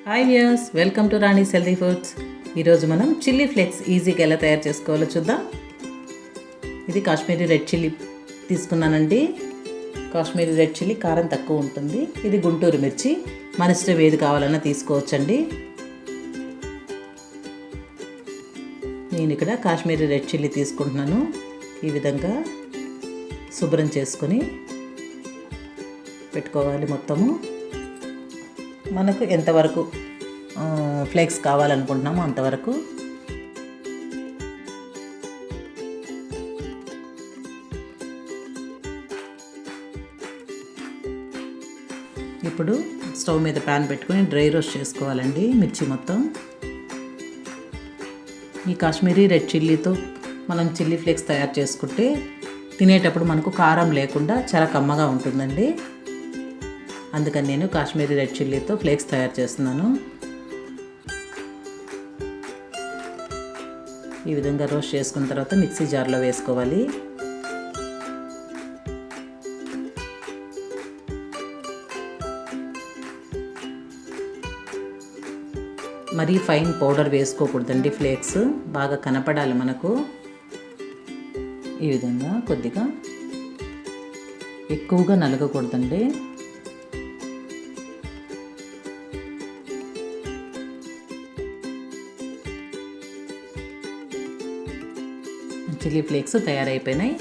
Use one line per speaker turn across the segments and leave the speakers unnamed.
Hi viewers, welcome to Rani's healthy foods. ఈరోజు మనం chilli flakes ఈజీగా ఎలా తయారు చేసుకోవాలో చూద్దాం. ఇది కాశ్మీరీ రెడ్ చిల్లీ తీసుకున్నానండి. కాశ్మీరీ రెడ్ చిల్లీ కారం తక్కువ ఉంటుంది. ఇది గుంటూరు మిర్చి, మన ఇష్టం ఏది కావాలన్నా తీసుకోవచ్చండి. నేను ఇక్కడ కాశ్మీరీ రెడ్ చిల్లీ తీసుకుంటున్నాను. ఈ విధంగా శుభ్రం చేసుకొని పెట్టుకోవాలి. మొత్తము మనకు ఎంతవరకు ఫ్లేక్స్ కావాలనుకుంటున్నామో అంతవరకు. ఇప్పుడు స్టవ్ మీద ప్యాన్ పెట్టుకొని డ్రై రోస్ట్ చేసుకోవాలండి మిర్చి మొత్తం. ఈ కాశ్మీరీ రెడ్ చిల్లీతో మనం చిల్లీ ఫ్లేక్స్ తయారు చేసుకుంటే తినేటప్పుడు మనకు కారం లేకుండా చాలా కమ్మగా ఉంటుందండి. అందుకని నేను కాశ్మీరీ రెడ్ చిల్లీతో ఫ్లేక్స్ తయారు చేస్తున్నాను. ఈ విధంగా రోస్ట్ చేసుకున్న తర్వాత మిక్సీ జార్లో వేసుకోవాలి. మరీ ఫైన్ పౌడర్ వేసుకోకూడదండి. ఫ్లేక్స్ బాగా కనపడాలి మనకు. ఈ విధంగా కొద్దిగా ఎక్కువగా నలగకూడదండి. Chilli flakes తయారైపోయినాయి.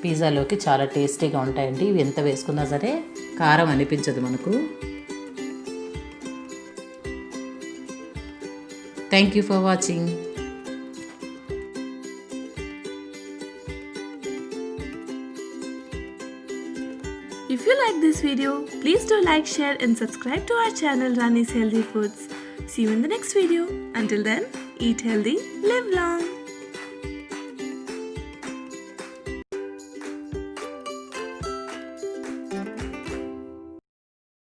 పిజ్జాలోకి చాలా టేస్టీగా ఉంటాయండి. ఇవి ఎంత వేసుకున్నా సరే కారం అనిపించదు మనకు. Thank you for watching.
If you like this video, please do like, share and subscribe to our channel Raani's Healthy Foods. See you in the next video. Until then, eat healthy, live long.